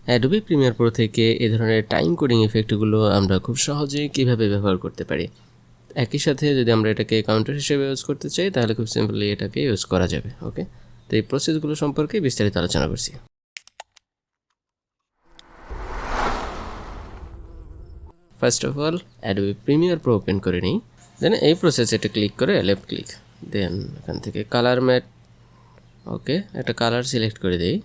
Adobe Premiere Pro থেকে এই ধরনের টাইম কোডিং ইফেক্টগুলো আমরা খুব সহজেই কীভাবে ব্যবহার করতে পারি। একই সাথে যদি আমরা এটাকে কাউন্টার হিসেবে ইউজ করতে চাই তাহলে খুব সিম্পলি এটাকে ইউজ করা যাবে। ওকে, তো এই প্রসেসগুলো সম্পর্কে বিস্তারিত আলোচনা করছি। First of all Adobe Premiere Pro open করে নিই। দেন এই প্রসেস এটা ক্লিক করে লেফট ক্লিক, দেন এখান থেকে কালার ম্যাট, ওকে একটা কালার সিলেক্ট করে দিই।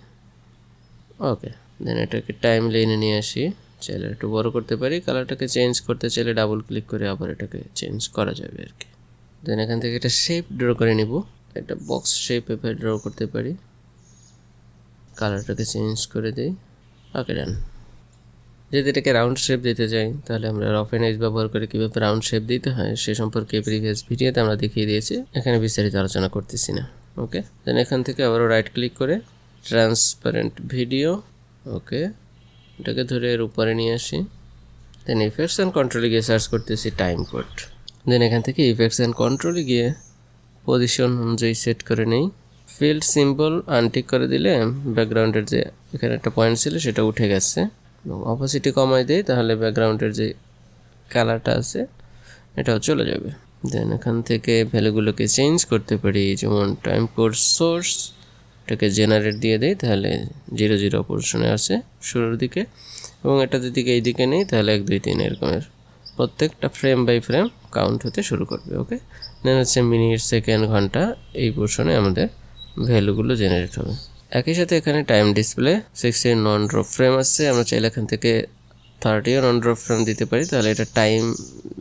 ওকে, দেন এটাকে টাইম লাইনে নিয়ে আসি, চাইলে একটু বড় করতে পারি। কালারটাকে চেঞ্জ করতে চাইলে ডাবল ক্লিক করে আবার এটাকে চেঞ্জ করা যাবে আর কি। দেন এখান থেকে একটা শেপ ড্র করে নিব, একটা বক্স শেপ এভাবে ড্র করতে পারি। কালারটাকে চেঞ্জ করে দিই। ওকে ডান। যদি এটাকে রাউন্ড শেপ দিতে চাই তাহলে আমরা রফ এন্ড এজ ব্যবহার করে কীভাবে রাউন্ড শেপ দিতে হয় সে সম্পর্কে প্রিভিয়াস ভিডিওতে আমরা দেখিয়ে দিয়েছি, এখানে বিস্তারিত আলোচনা করতেছি না। ওকে, দেন এখান থেকে আবারও রাইট ক্লিক করে ট্রান্সপারেন্ট ভিডিও, ওকে এটাকে ধরে এর উপরে নিয়ে আসি। দেন ইফেক্টস অ্যান্ড কন্ট্রোলে গিয়ে সার্চ করতেছি টাইম কোড। দেন এখান থেকে ইফেক্টস অ্যান্ড কন্ট্রোলে গিয়ে পজিশন অনুযায়ী সেট করে নেই। ফিল্ড সিম্বল আনটিক করে দিলে ব্যাকগ্রাউন্ডের যে এখানে একটা পয়েন্ট ছিল সেটা উঠে গেছে, এবং অপোসিটি কমাই দেই তাহলে ব্যাকগ্রাউন্ডের যে কালারটা আছে এটাও চলে যাবে। দেন এখান থেকে ভ্যালুগুলোকে চেঞ্জ করতে পারি, যেমন টাইম কোড সোর্স এটাকে জেনারেট দিয়ে দেই তাহলে 0 পজিশনে আছে শুরুর দিকে, এবং এটা যদি এই দিকে নেই তাহলে 1 2 3 এরকমের প্রত্যেকটা ফ্রেম বাই ফ্রেম কাউন্ট হতে শুরু করবে। ওকে, দেন হচ্ছে মিনিট, সেকেন্ড, ঘন্টা, এই পোর্শনে আমাদের ভ্যালুগুলো জেনারেট হবে। একই সাথে এখানে টাইম ডিসপ্লে 60 নন ড্রপ ফ্রেম আছে, আমরা চাইলে এখান থেকে 30 নন ড্রপ ফ্রেম দিতে পারি তাহলে এটা টাইম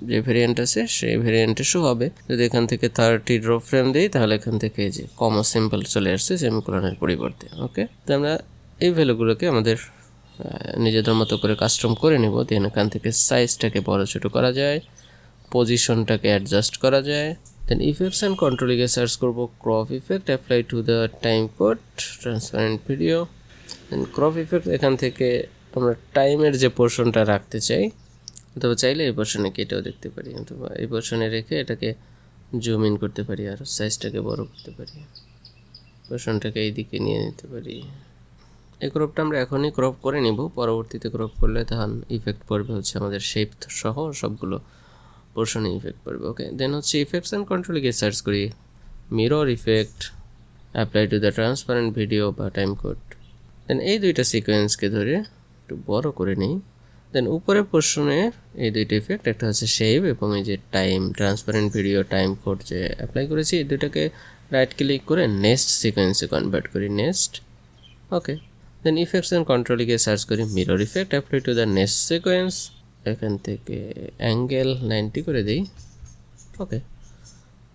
যে ভেরিয়েন্ট আছে সেই ভেরিয়েন্টে শো হবে। যদি এখান থেকে 30 ড্রপ ফ্রেম দিই তাহলে এখান থেকে যে কমা সিম্বল চলে আসছে সেমিকোলনের পরিবর্তে। ওকে, তো আমরা এই ভ্যালুগুলোকে আমাদের নিজেদের মতো করে কাস্টম করে নেব। দেন এখান থেকে সাইজটাকে বড় ছোটো করা যায়, পজিশনটাকে অ্যাডজাস্ট করা যায়। দেন ইফেক্টস অ্যান্ড কন্ট্রোলে গিয়ে সার্চ করব crop effect apply to the time code transparent video. Then crop effect এখান থেকে আমরা টাইমের যে পোর্শনটা রাখতে চাই, অথবা চাইলে এই পোর্শনে কেটেও দেখতে পারি, অথবা এই পোর্শনে রেখে এটাকে জুম ইন করতে পারি আর সাইজটাকে বড় করতে পারি, পোর্শনটাকে এই দিকে নিয়ে নিতে পারি। এই ক্রপটা আমরা এখনই ক্রপ করে নিব, পরবর্তীতে ক্রপ করলে তখন ইফেক্ট পড়বে হচ্ছে আমাদের শেপ সহ সবগুলো পোর্শনে ইফেক্ট পড়বে। ওকে, দেন হচ্ছে ইফেক্টস অ্যান্ড কন্ট্রোলে গিয়ে সার্চ করি mirror effect apply to the transparent video বা টাইম কোড। দেন এই দুইটা সিকোয়েন্সকে ধরে একটু বড় করে নিই। দেন উপরের পোর্শনে এই দুইটা ইফেক্ট, একটা হচ্ছে শেপ এবং এই যে time transparent video time code যে অ্যাপ্লাই করেছি, এই দুটাকে রাইট ক্লিক করে নেক্সট সিকোয়েন্সে কনভার্ট করি, next. Okay, then effects and কন্ট্রোলে গিয়ে সার্চ করি mirror effect apply to the next সিকোয়েন্স। এখান থেকে অ্যাঙ্গেল 90 করে দিই। ওকে,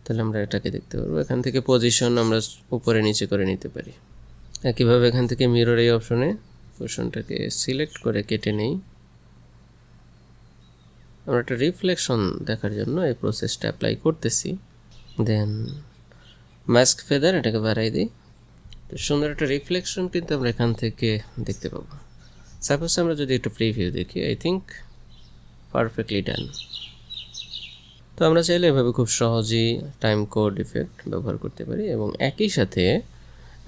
তাহলে আমরা এটাকে দেখতে পারবো। এখান থেকে পজিশন আমরা উপরে নিচে করে নিতে পারি। একইভাবে এখান থেকে মিরর এই অপশনে পোর্শনটাকে সিলেক্ট করে কেটে নেই। আমরা একটা রিফ্লেকশন দেখার জন্য এই প্রসেসটা অ্যাপ্লাই করতেছি। দেন মাস্ক ফেদার এটাকে বাড়াই দিই, তো সুন্দর একটা রিফ্লেকশন কিন্তু আমরা এখান থেকে দেখতে পাবো। সাপোজ আমরা যদি একটু প্রিভিউ দেখি, আই থিঙ্ক পারফেক্টলি ডান। তো আমরা চাইলে এভাবে খুব সহজেই টাইম কোড ইফেক্ট ব্যবহার করতে পারি, এবং একই সাথে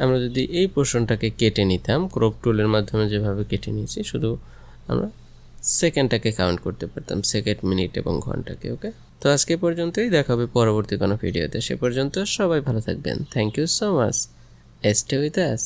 আমরা যদি এই পোর্শনটাকে কেটে নিতাম ক্রপ টুলের মাধ্যমে যেভাবে কেটে নিয়েছি, শুধু আমরা সেকেন্ডটাকে কাউন্ট করতে পারতাম, সেকেন্ড, মিনিট এবং ঘন্টাকে। ওকে, তো আজকে পর্যন্তই, দেখা হবে পরবর্তী কোনো ভিডিওতে। সে পর্যন্ত সবাই ভালো থাকবেন। Thank you so much. Stay with us.